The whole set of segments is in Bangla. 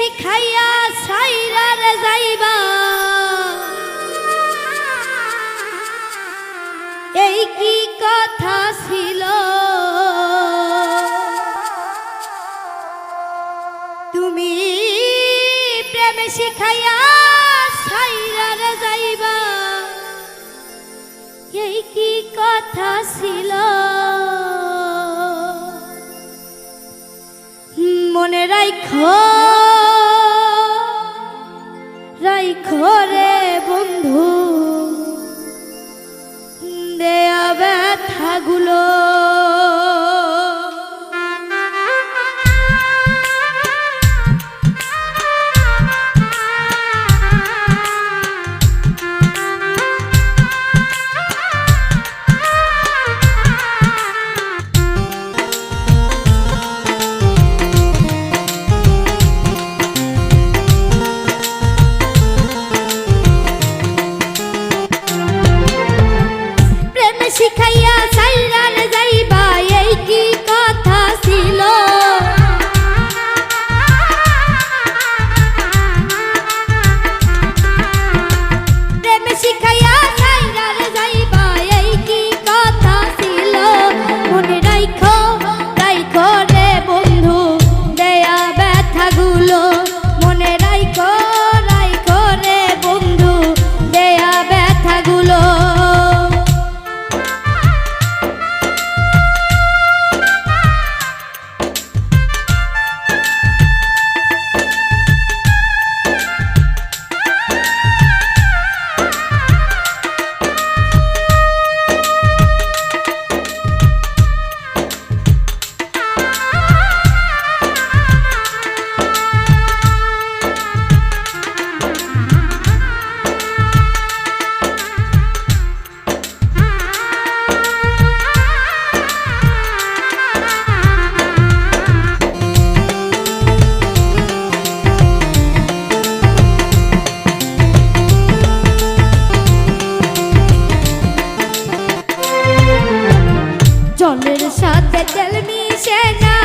শিখাইয়া সাইরার যাইবা এই কি কথা ছিল তুমি প্রেম শিখাইয়া সাইরার যাইবা এই কি কথা ছিল মনে রাখো রাখো রে বন্ধু দেয়া ব্যথাগুলো শিখাইয়া সাইরার যাইবা এই কি কথা ছিল প্রেম শিখাইয়া সাইরার যাইবা এই কি কথা ছিল মনে রাখো রাখো রে বন্ধু দেয়া ব্যথাগুলো মনে রাখো রাখো রে বন্ধু দেয়া ব্যথাগুলো জলের সাথে তেল মিশে না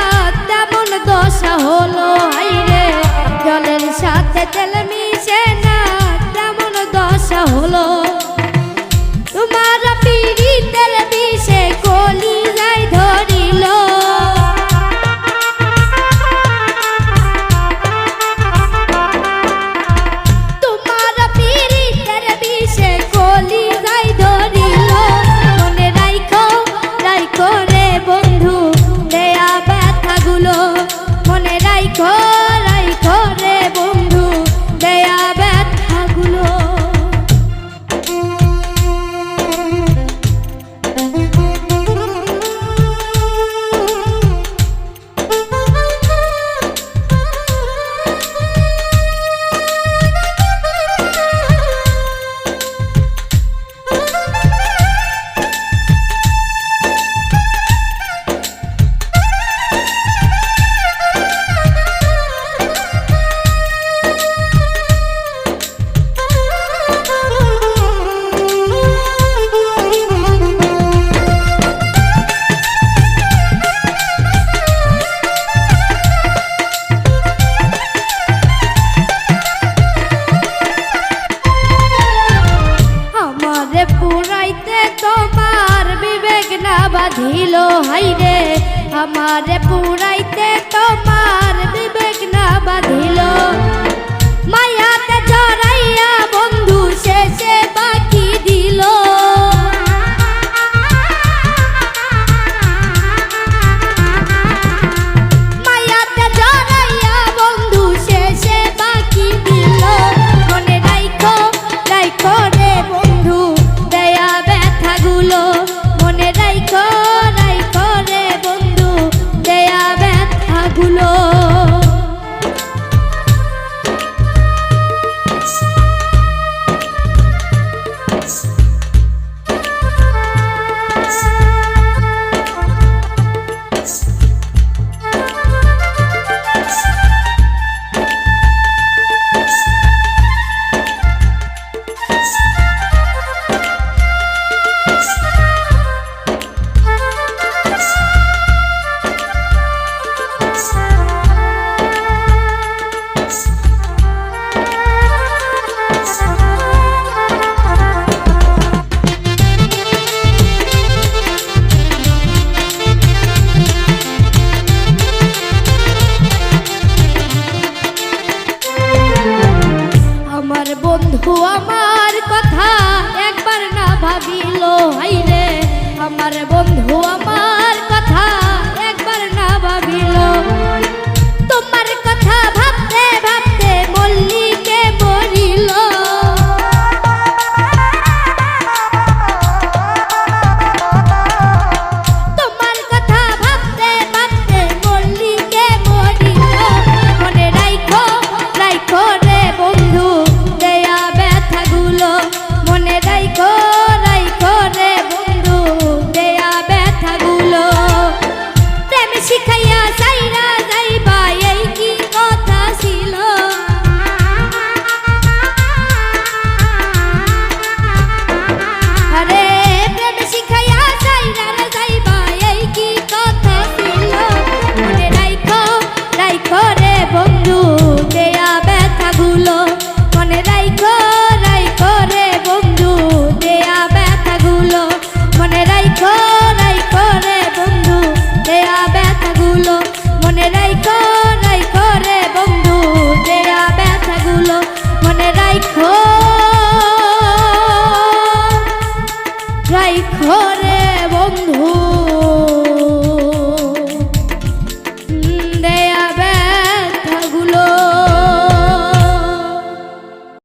তেমন দশা হলো হাইরে জলের সাথে তেল মিশে না তেমন দশা হলো তোমার পীড়িতের বিষে কলি যাই ধরিল তোমার পীড়িতের বিষে কলি যাই ধরিল মনে রাখো রাখো রে বন্ধু দেয়া ব্যথাগুলো মনে রাখো রাখো রে বন্ধু দেয়া ব্যথাগুলো বাঁধিল হাইরে আমারে পুরাইতে তোমার বিবেক না বাঁধিল মায়াতে জড়াইয়া বন্ধু শেষে বাকি দিল মায়াতে জড়াইয়া বন্ধু শেষে বাকি দিল মনে রাখো রাখো রে বন্ধু দেয়া ব্যথাগুলো মনে রাখো রাখো রে বন্ধু দেয়া আর বন্ধু